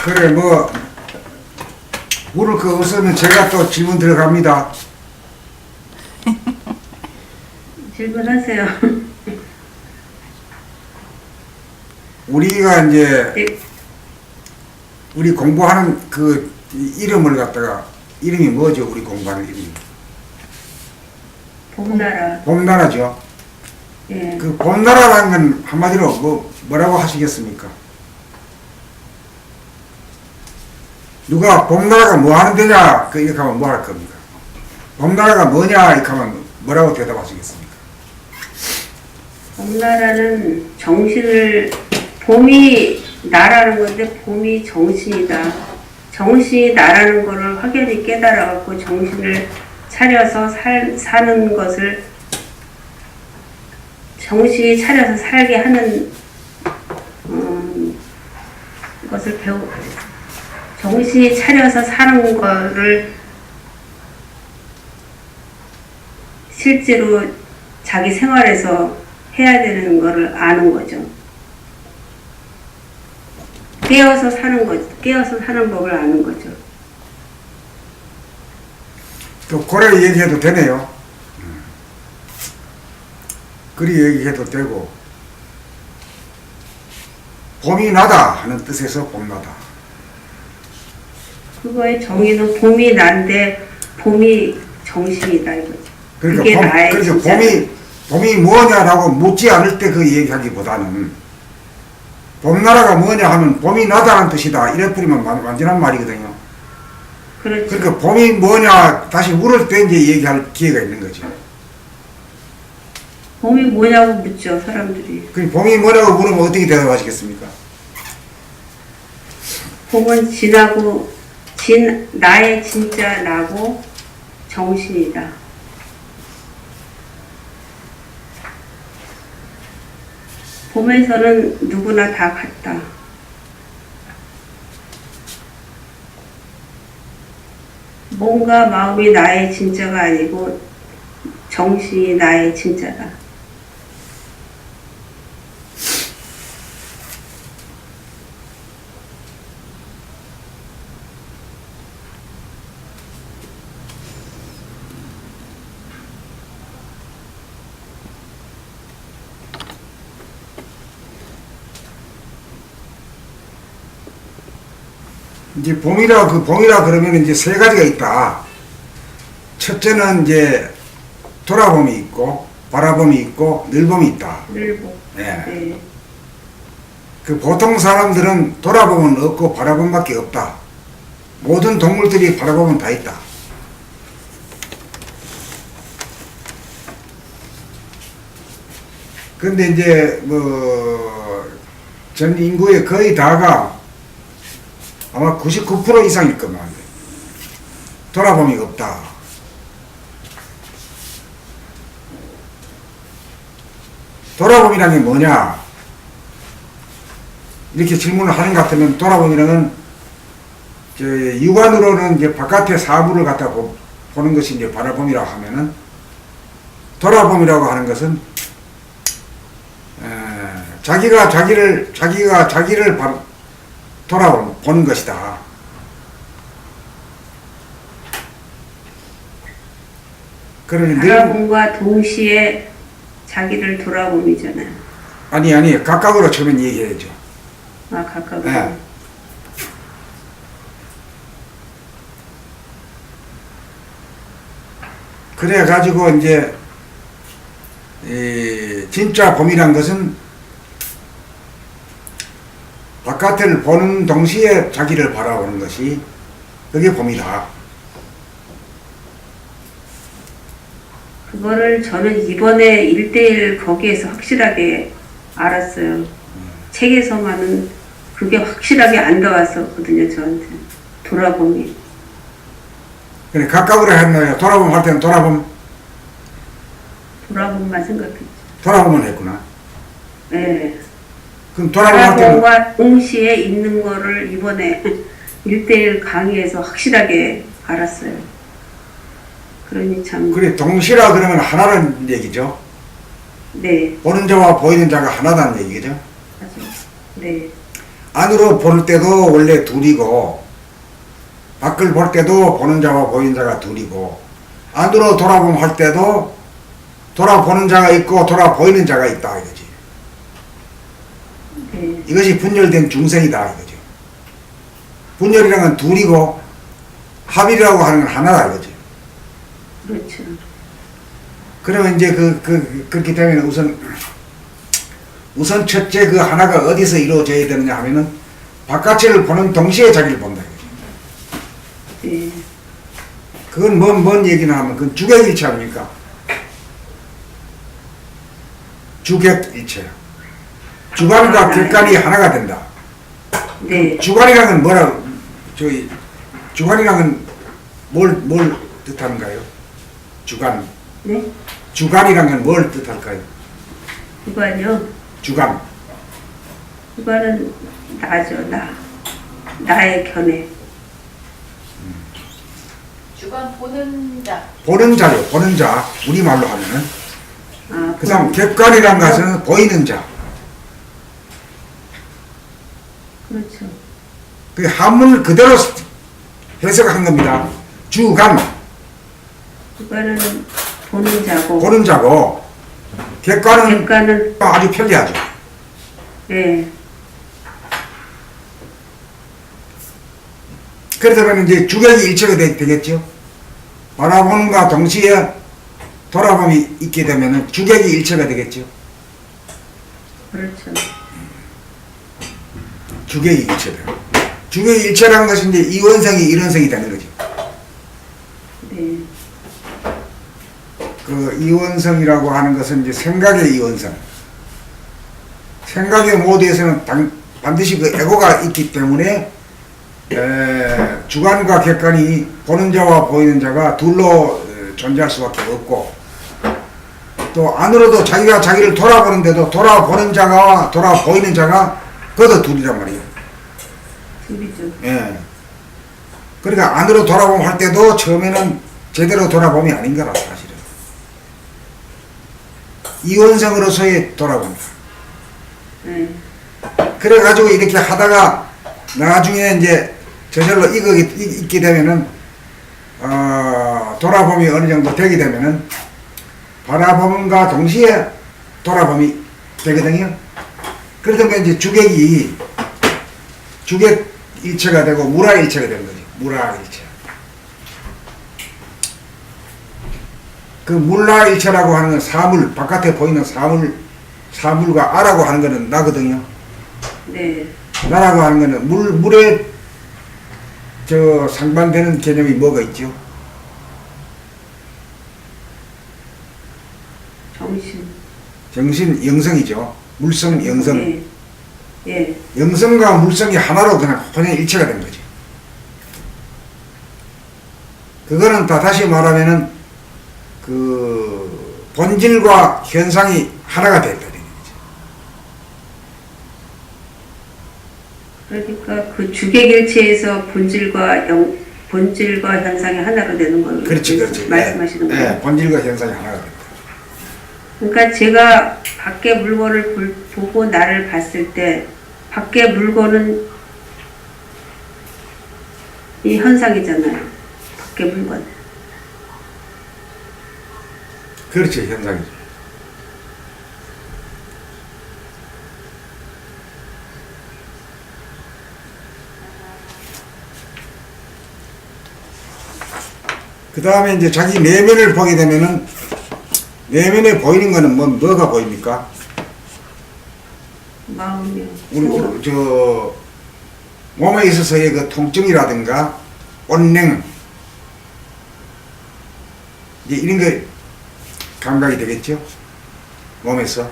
그래 뭐 물을 거 없으면 제가 또 질문 들어갑니다. 질문하세요. 우리가 이제 네. 우리 공부하는 그 이름을 갖다가 이름이 뭐죠? 우리 공부하는 이름이 봄나라. 봄나라죠. 예. 그 봄나라라는 건 한마디로 뭐라고 하시겠습니까? 누가 봄나라가 뭐 하는 데냐 이렇게 하면 뭐 할 겁니까? 봄나라가 뭐냐 이렇게 하면 뭐라고 대답하시겠습니까? 봄나라는 정신을, 봄이 나라는 건데 봄이 정신이다. 정신이 나라는 거를 확연히 깨달아갖고 정신을 차려서 사는 것을, 정신이 차려서 살게 하는 것을 정신이 차려서 사는 거를 실제로 자기 생활에서 해야 되는 거를 아는 거죠. 깨어서 사는 거죠. 깨어서 사는 법을 아는 거죠. 또 그래 얘기해도 되네요. 그리 얘기해도 되고 봄이 나다 하는 뜻에서 봄나다. 그거의 정의는 봄이 난데 봄이 정신이다 이거죠. 그게 그러니까 나의 그러니까 진짜. 봄이 뭐냐라고 묻지 않을 때 그 얘기하기보다는 봄나라가 뭐냐 하면 봄이 나다는 뜻이다 이래 버리면 완전한 말이거든요. 그렇죠. 그러니까 봄이 뭐냐 다시 물을 때 이제 얘기할 기회가 있는 거죠. 봄이 뭐냐고 묻죠 사람들이. 그 봄이 뭐냐고 물으면 어떻게 대답하시겠습니까? 봄은 지나고 나의 진짜 나고 정신이다. 봄에서는 누구나 다 같다. 몸과 마음이 나의 진짜가 아니고 정신이 나의 진짜다. 이제 봄이라 그러면 이제 세 가지가 있다. 첫째는 이제 돌아봄이 있고 바라봄이 있고 늘봄이 있다. 늘봄. 예. 네. 그 보통 사람들은 돌아봄은 없고 바라봄밖에 없다. 모든 동물들이 바라봄은 다 있다. 근데 이제 전 인구의 거의 다가 아마 99% 이상일 겁니다. 돌아봄이 없다. 돌아봄이라는 게 뭐냐? 이렇게 질문을 하는 것 같으면 돌아봄이라는 육안으로는 이제 바깥의 사물을 갖다 보는 것이 이제 바라봄이라고 하면은 돌아봄이라고 하는 것은 자기가 자기를 돌아보는 것이다. 그러니 바라봄과 동시에 자기를 돌아봄이잖아요. 아니 각각으로 처음엔 얘기해야죠. 아, 각각. 네. 그래 가지고 이제 진짜 봄이란 것은 바깥을 보는 동시에 자기를 바라보는 것이 그게 봄이다. 그거를 저는 이번에 1대1 거기에서 확실하게 알았어요. 책에서만은 그게 확실하게 안 나왔었거든요, 저한테. 돌아봄이. 그래 각각으로 했나요? 돌아봄 할 때는 돌아봄만 생각했죠. 돌아봄을 했구나. 네. 그럼 돌아봄 할 때는 바라봄과 동시에 있는 거를 이번에 1대1 강의에서 확실하게 알았어요. 그러니 참. 그래 동시라 그러면 하나라는 얘기죠. 네. 보는 자와 보이는 자가 하나다는 얘기죠. 맞아요. 네. 안으로 볼 때도 원래 둘이고 밖을 볼 때도 보는 자와 보이는 자가 둘이고 안으로 돌아보면 할 때도 돌아보는 자가 있고 돌아보이는 자가 있다 이거지. 네. 이것이 분열된 중생이다 이거죠. 분열이라는 건 둘이고 합이라고 하는 건 하나다 이거지. 그렇죠. 그러면 이제 그렇기 때문에 우선 첫째 그 하나가 어디서 이루어져야 되느냐 하면은 바깥을 보는 동시에 자기를 본다 이거지. 네. 그건 뭔 얘기나 하면 그건 주객일체 아닙니까? 주객일체야. 주관과 객관이 하나가 된다. 네. 주관이란 건 뭐라고, 주관이란 건 뭘 뜻하는가요? 주관. 네. 주관이란 건 뭘 뜻할까요? 주관요. 주관. 주관은 나죠, 나. 나의 견해. 주관 보는 자. 보는 자요, 보는 자. 우리말로 하면은. 아, 그 다음 객관이란 것은 보이는 자. 그렇죠. 그 한문을 그대로 해석한 겁니다. 주관, 주관은 보는 자고. 보는 자고, 객관은 객관은, 아주 편리하죠. 네. 그렇다면 이제 주객이 일체가 되겠죠. 바라보는과 동시에 돌아봄이 있게 되면 주객이 일체가 되겠죠. 그렇죠. 주객이 일체다. 주객이 일체라는 것이 이제 이원성이 일원성이 되는 거죠. 네. 그 이원성이라고 하는 것은 이제 생각의 이원성. 생각의 모드에서는 반드시 그 에고가 있기 때문에 주관과 객관이 보는 자와 보이는 자가 둘로 존재할 수밖에 없고 또 안으로도 자기가 자기를 돌아보는데도 돌아보는 자와 돌아보이는 자가 그것도 둘이란 말이에요. 둘이죠. 예. 그러니까 안으로 돌아보면 할 때도 처음에는 제대로 돌아봄이 아닌 거라 사실은. 이원성으로서의 돌아봅니다. 네. 그래가지고 이렇게 하다가 나중에 이제 저절로 있게 되면은 돌아봄이 어느 정도 되게 되면은 바라봄과 동시에 돌아봄이 되거든요. 그러다 이제 주객이 주객 일체가 되고 무라 일체가 되는 거죠. 무라 일체. 그 물라 일체라고 하는 건 사물, 바깥에 보이는 사물과 아라고 하는 거는 나거든요. 네. 나라고 하는 거는 물에 상반되는 개념이 뭐가 있죠? 정신, 영성이죠. 물성, 영성. 예. 예. 영성과 물성이 하나로 그냥 일체가 된 거죠. 그거는 다시 말하면은 그 본질과 현상이 하나가 됐다. 그러니까 그 주객일체에서 본질과 현상이 하나로 되는 걸 그렇지. 말씀하시는 거예요. 네, 본질과 현상이 하나가 된다. 그러니까 제가 밖에 물건을 보고 나를 봤을 때 밖에 물건은 이 현상이잖아요. 밖에 물건. 그렇죠, 현상이죠. 그 다음에 이제 자기 내면을 보게 되면은 내면에 보이는 거는 뭐가 보입니까? 마음이요. 우리 몸에 있어서의 그 통증이라든가 온냉 이제 이런 게 감각이 되겠죠? 몸에서.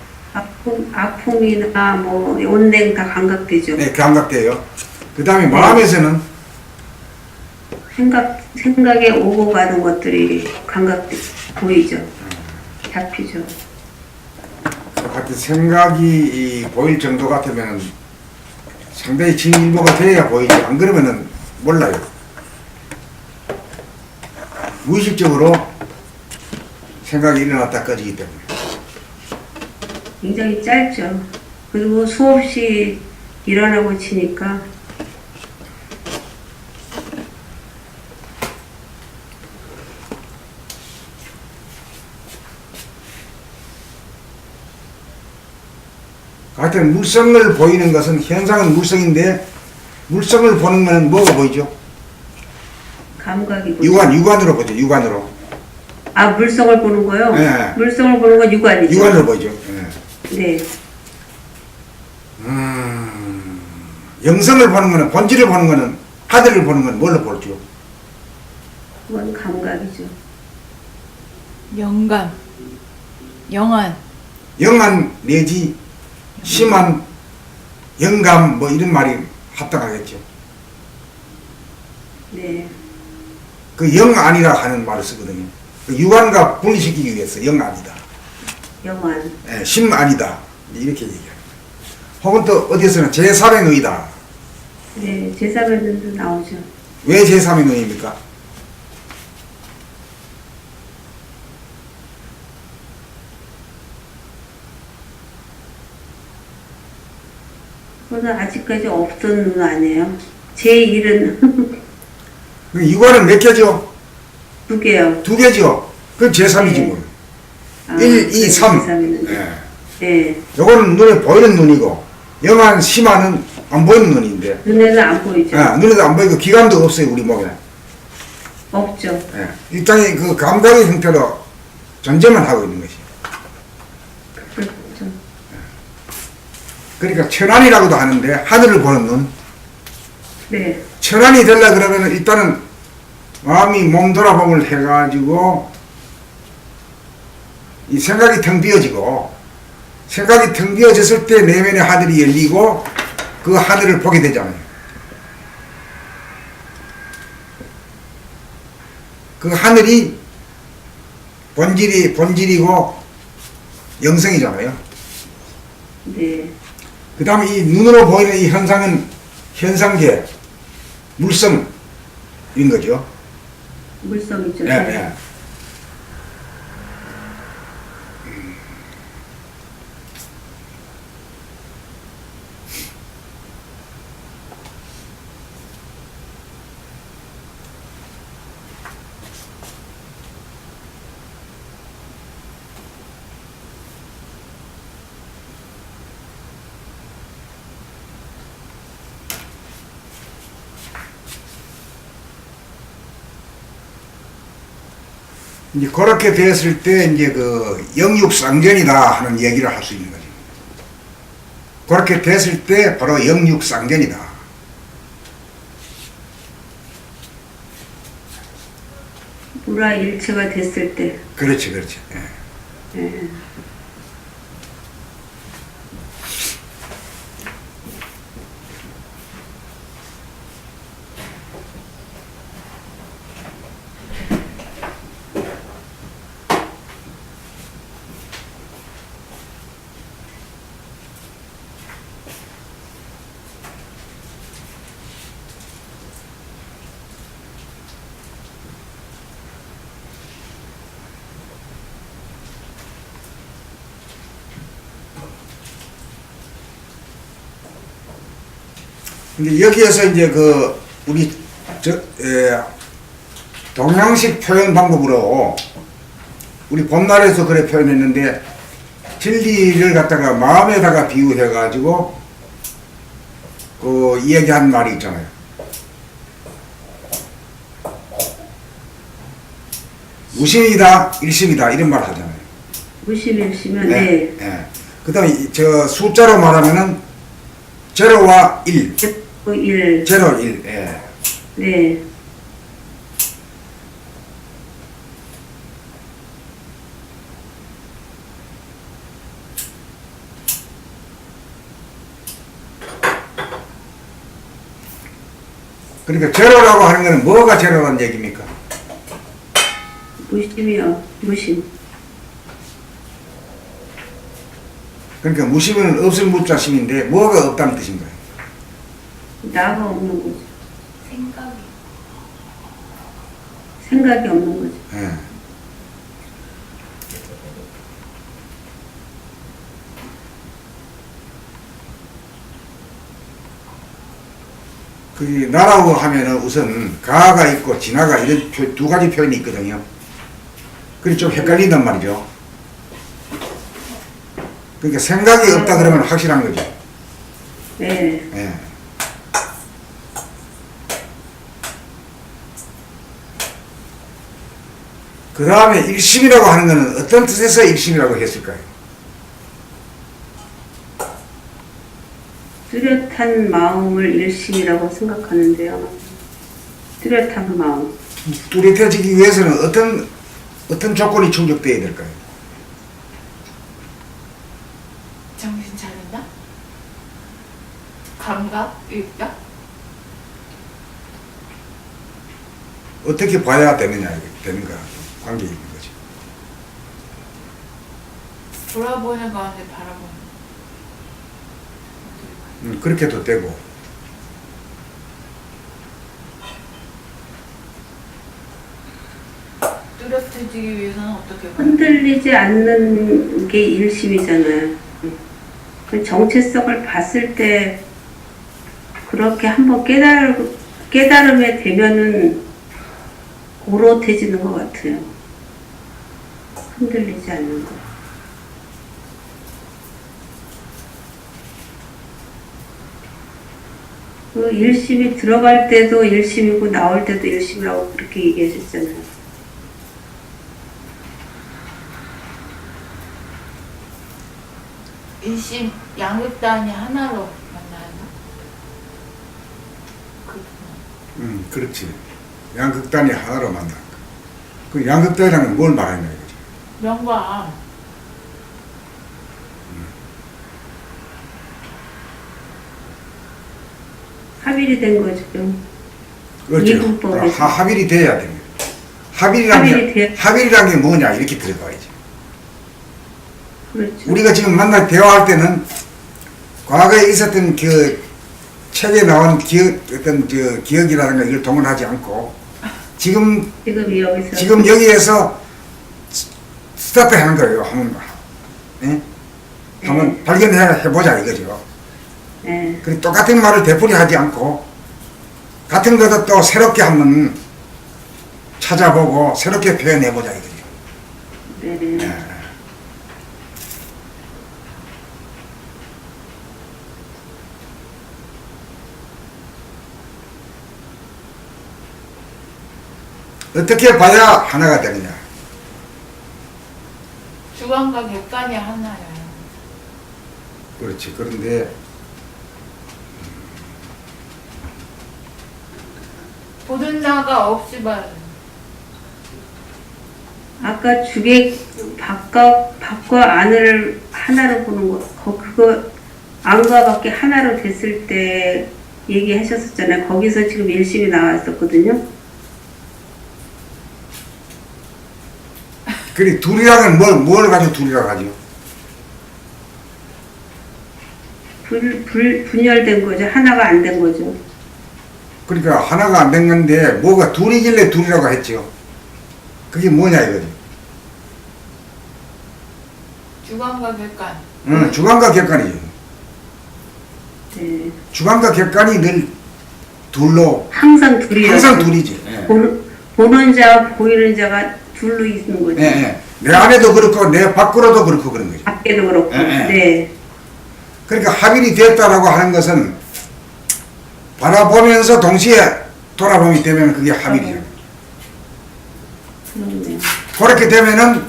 아픔이나 뭐 온냉 다 감각되죠. 네, 감각돼요. 그 다음에 마음에서는 생각에 오고 가는 것들이 보이죠. 잡히죠. 하여튼 생각이 보일 정도 같으면 상당히 진일보가 돼야 보이지. 안 그러면은 몰라요. 무의식적으로 생각이 일어났다 꺼지기 때문에. 굉장히 짧죠. 그리고 수없이 일어나고 치니까 하여튼 물성을 보이는 것은 현상은 물성인데 물성을 보는 것은 뭐가 보이죠? 감각이고. 육안으로 보죠. 육안으로. 아, 물성을 보는 거요? 네. 물성을 보는 건 육안이죠. 육안으로 보죠. 예. 네. 영성을 보는 거는 본질을 보는 거는 하늘을 보는 건 뭘로 보죠? 그건 감각이죠. 영감, 영안, 영안 내지 심한 영감 뭐 이런 말이 합당하겠죠. 네. 그 영안이라 하는 말을 쓰거든요. 그 육안과 분리시키기 위해서 영안이다. 영안. 예, 심안이다. 이렇게 얘기해요. 혹은 또 어디에서는 제3의 의다. 네. 제3에도 나오죠. 왜 제3의 의입니까? 그거는 아직까지 없던 눈 아니에요. 제1은 그 육안은 몇 개죠? 두 개요. 두 개죠. 그럼 제3이지 네. 뭐. 아, 1, 2, 3. 제3에는. 예. 네. 요거는 눈에 보이는 눈이고 영안, 심안은 안 보이는 눈인데 눈에는 안 보이죠. 눈에도 안 보이고 기감도 없어요. 우리 몸에. 없죠. 예. 일단은 그 감각의 형태로 존재만 하고 있는 것이. 그렇죠. 그러니까 천안이라고도 하는데 하늘을 보는 눈. 네. 천안이 되려 그러면 일단은 마음이 몸 돌아봄을 해가지고 이 생각이 텅 비어지고 생각이 텅 비어졌을 때 내면의 하늘이 열리고 그 하늘을 보게 되잖아요. 그 하늘이 본질이고 영성이잖아요. 네. 그 다음에 이 눈으로 보이는 이 현상은 현상계, 물성인 거죠. 물성이죠. 예, 예. 이제 그렇게 됐을 때 이제 그 영육상전이다 하는 얘기를 할 수 있는 거죠. 그렇게 됐을 때 바로 영육상전이다. 물화일체가 됐을 때. 그렇지, 그렇지. 예. 예. 근데 여기에서 이제 그 우리 동양식 표현 방법으로 우리 봄날에서 그래 표현했는데 진리를 갖다가 마음에다가 비유해 가지고 그 이야기한 말이 있잖아요. 무심이다, 일심이다 이런 말 하잖아요. 무심일시면 네. 예. 그다음에 저 숫자로 말하면은 제로와 1. 1. 제로 1. 예. 네. 그러니까 제로라고 하는 거는 뭐가 제로라는 얘기입니까? 무심이요. 무심. 그러니까 무심은 없을 무자심인데 뭐가 없다는 뜻인가요? 나가 없는 거죠. 생각이, 생각이 없는 거죠. 예. 그 나라고 하면은 우선 가가 있고 진화가 이런 두 가지 표현이 있거든요. 그게 좀 헷갈린단 말이죠. 그러니까 생각이 없다 그러면 확실한 거죠. 네. 예. 그 다음에 일심이라고 하는 것은 어떤 뜻에서 일심이라고 했을까요? 뚜렷한 마음을 일심이라고 생각하는데요. 뚜렷한 마음. 뚜렷해지기 위해서는 어떤 조건이 충족되어야 될까요? 정신 차린다? 감각? 일각? 어떻게 봐야 되는가 관계 있는 거죠. 돌아보는 가운데 바라보는. 그렇게도 되고. 뚜렷해지기 위해서는 어떻게 봐야 돼? 흔들리지 않는 게 일심이잖아요. 그 정체성을 봤을 때 그렇게 한번 깨달음에 되면은 오롯해지는 것 같아요. 흔들리지 않는 거. 그 일심이 들어갈 때도 일심이고 나올 때도 일심이라고 그렇게 얘기하셨잖아요. 일심, 양극단이 하나로 만나나? 그렇구나. 그렇지. 양극단이 하나로 만나. 그 양극단이라는 건 뭘 말하는 거죠? 명과 암. 합일이 된 거죠. 그렇죠. 이분법에서. 합일이 돼야 됩니다. 합일이란 게 뭐냐 이렇게 들어가야지. 그렇죠. 우리가 지금 만나 대화할 때는 과거에 있었던 그 책에 나온 기억이라든가 이걸 동원하지 않고 지금 여기에서 스타트 하는 거예요. 한번 발견해보자 이거죠. 네. 그 똑같은 말을 되풀이하지 않고 같은 것도 또 새롭게 한번 찾아보고 새롭게 표현해보자 이거죠. 네. 네. 어떻게 봐야 하나가 되느냐? 주관과 객관이 하나예요. 그렇지. 그런데 보는 나가 없이 봐야 돼. 아까 주객 밖과 안을 하나로 보는 거, 그거 안과 밖에 하나로 됐을 때 얘기하셨었잖아요. 거기서 지금 일심이 나왔었거든요. 그리 둘이랑은 뭘 가지고 둘이라고 하죠? 분열된 거죠. 하나가 안 된 거죠. 그러니까 하나가 안 된 건데 뭐가 둘이길래 둘이라고 했죠. 그게 뭐냐 이거죠. 주관과 객관. 주관과 객관이죠. 네. 주관과 객관이 늘 둘로 항상 둘이라고. 항상 둘이지. 예. 보는 자와 보이는 자가 둘로 있는 거죠. 예, 예. 내 안에도 그렇고 내 밖으로도 그렇고 그런 거죠. 밖에도 그렇고. 예, 예. 네. 그러니까 합일이 됐다라고 하는 것은 바라보면서 동시에 돌아봄이 되면 그게 합일이에요. 그렇네요. 그렇게 되면은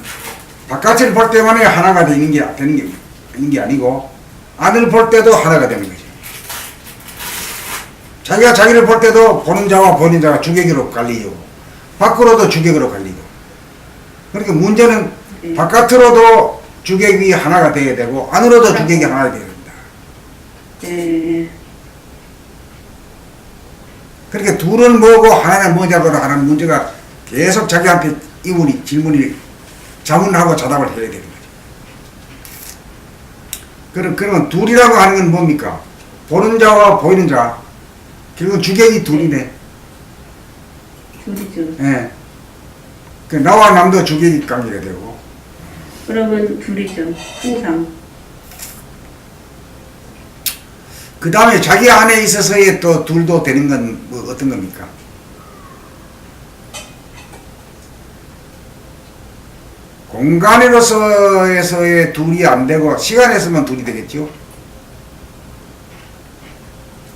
바깥을 볼 때만에 하나가 되는 게 아니고 안을 볼 때도 하나가 되는 거죠. 자기가 자기를 볼 때도 보는 자와 보는 자가 주객으로 갈리고 밖으로도 주객으로 갈리고. 그러니까 문제는 네. 바깥으로도 주객이 하나가 되어야 되고 안으로도 주객이 하나가 되어야 된다. 네. 그렇게 둘은 뭐고 하나는 뭐냐고 하는 문제가 계속 자기한테 질문이 자문하고 자답을 해야 되는 거죠. 그러면 둘이라고 하는 건 뭡니까? 보는 자와 보이는 자. 결국 주객이 둘이네. 둘이죠. 예. 그 나와 남도 주객이 관계가 되고. 그러면 둘이죠. 항상. 그 다음에 자기 안에 있어서의 또 둘도 되는 건 뭐 어떤 겁니까? 공간으로서에서의 둘이 안 되고 시간에서만 둘이 되겠죠?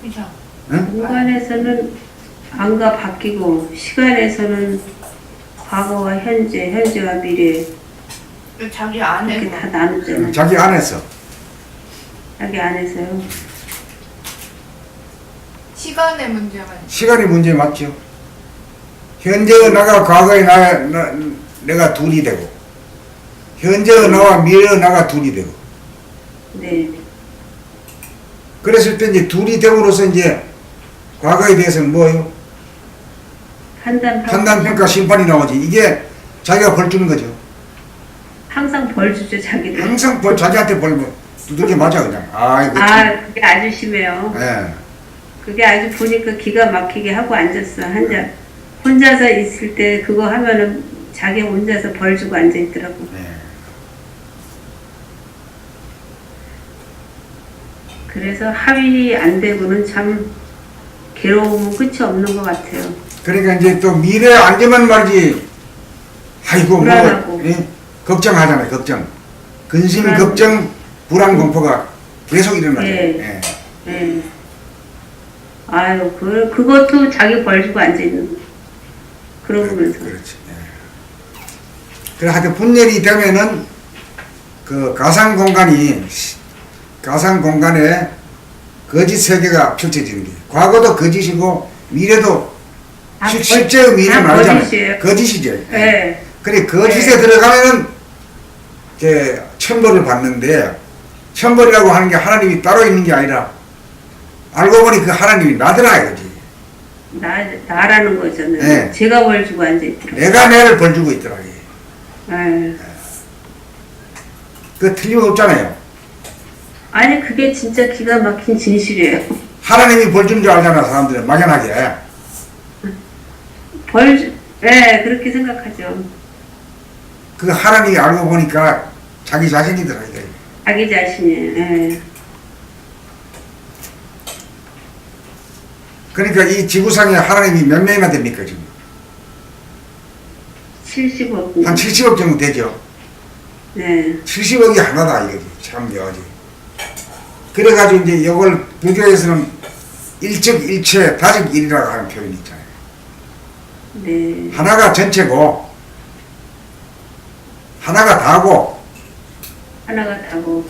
그죠? 응? 공간에서는 안과 바뀌고 시간에서는 과거와 현재, 현재와 미래 자기 이렇게 안에서 다 나누잖아요. 자기 안에서. 자기 안에서요. 시간의 문제가 시간이 문제 맞죠? 현재의 나가 과거의 내가 둘이 되고 현재의 나와 미래의 나가 둘이 되고 네. 그랬을 때 이제 둘이 됨으로써 이제 과거에 대해서는 뭐예요? 판단평가 심판이 나오지. 이게 자기가 벌 주는 거죠. 항상 벌 주죠, 자기들. 항상 자기한테 벌면 두들겨 맞아 그냥. 이거 참. 그게 아주 심해요. 예. 그게 아주 보니까 기가 막히게 하고 앉았어. 혼자서 있을 때 그거 하면은 자기 혼자서 벌 주고 앉아있더라고. 예. 그래서 합의 안 되고는 참 괴로움은 끝이 없는 것 같아요. 그러니까 이제 또 미래 안 되면 말이지. 아이고 불안하고. 뭐 걱정하잖아요. 걱정. 근심, 불안. 걱정, 불안, 공포가 계속 일어나죠. 예. 예. 예. 아유, 그것도 자기 벌 주고 앉아있는 거. 그러면서. 그렇지. 예. 그래 하여튼 분열이 되면은 그 가상 공간에 거짓 세계가 펼쳐지는 게 과거도 거짓이고 미래도 실제의 미래는 다 아니잖아요. 거짓이에요. 거짓이죠. 예. 그래 거짓에 들어가면은 이제 천벌을 받는데 천벌이라고 하는 게 하나님이 따로 있는 게 아니라 알고 보니 그 하나님이 나더라 이거지. 나라는 거잖아요. 네. 제가 벌 주고 앉아있더라고요. 내가 내를 벌주고 있더라. 이게. 예. 그 틀림없잖아요. 아니, 그게 진짜 기가 막힌 진실이에요. 하나님이 벌주는 줄 알잖아 사람들은 막연하게. 예, 그렇게 생각하죠. 그 하나님이 알고 보니까 자기 자신이더라 이게. 자기 자신이에요. 예. 그러니까 이 지구상에 하나님이 몇 명이나 됩니까 지금? 70억. 한 70억 정도 되죠. 네. 70억이 하나다 이거지. 참 여하지. 그래가지고 이제 이걸 불교에서는 일적일체 다적일이라고 하는 표현이 있잖아요. 네. 하나가 전체고 하나가 다고 하나가 다고.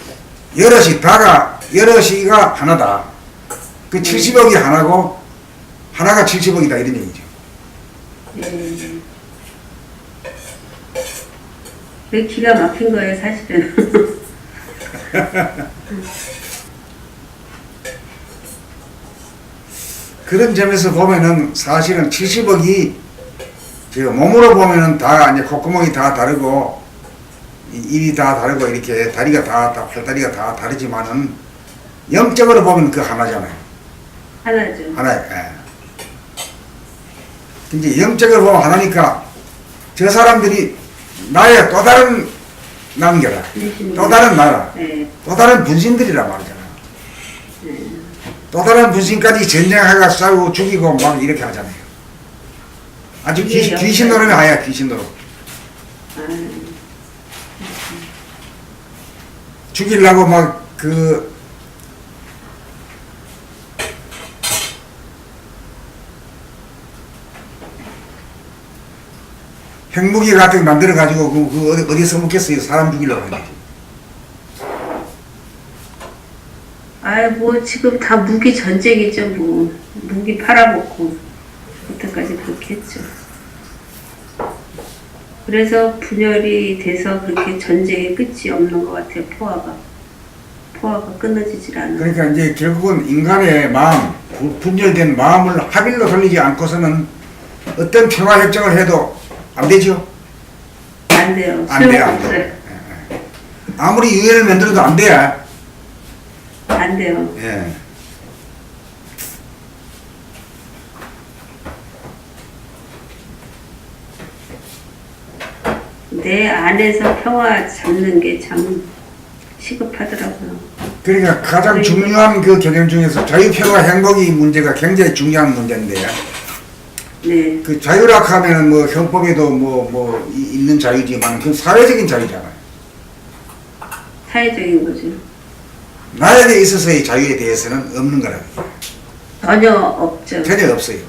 여럿이가 하나다. 그 70억이 하나고 하나가 70억이다 이런 얘기죠. 네. 그게 기가 막힌 거예요, 사실은. 그런 점에서 보면은 사실은 70억이 몸으로 보면은 다 이제 콧구멍이 다 다르고 입이 다 다르고 이렇게 다리가 다 팔다리가 다 다르지만은 영적으로 보면 그 하나잖아요. 하나죠. 하나. 예. 이제 영적으로 보면 하나니까 저 사람들이 나의 또 다른 남겨라. 또 다른 나라. 네. 또 다른 분신들이란 말이잖아. 또 다른 분신까지 전쟁하고 싸우고 죽이고 막 이렇게 하잖아요. 아주 귀신 노름이 아야 귀신 노름. 죽이려고 막 핵무기 같은 거 만들어가지고 그 어디서 먹겠어요? 사람 죽이려고 하는 거지. 뭐 지금 다 무기 전쟁이죠, 뭐. 무기 팔아먹고. 그때까지 그렇게 했죠. 그래서 분열이 돼서 그렇게 전쟁의 끝이 없는 것 같아요, 포화가 끊어지질 않아요. 그러니까 이제 결국은 인간의 마음, 분열된 마음을 합일로 돌리지 않고서는 어떤 평화협정을 해도 안 되죠? 안 돼요. 안 돼요. 없어요. 아무리 유엔을 만들어도 안 돼요. 안 돼요. 예. 내 안에서 평화 잡는 게 참 시급하더라고요. 그러니까 가장 중요한 그 개념 중에서 자유평화 행복이 문제가 굉장히 중요한 문제인데 네. 그 자유라 하면은 뭐 헌법에도 있는 자유지만 그 사회적인 자유잖아요. 사회적인 거죠. 나에 있어서의 자유에 대해서는 없는 거라고. 전혀 없죠. 전혀 없어요.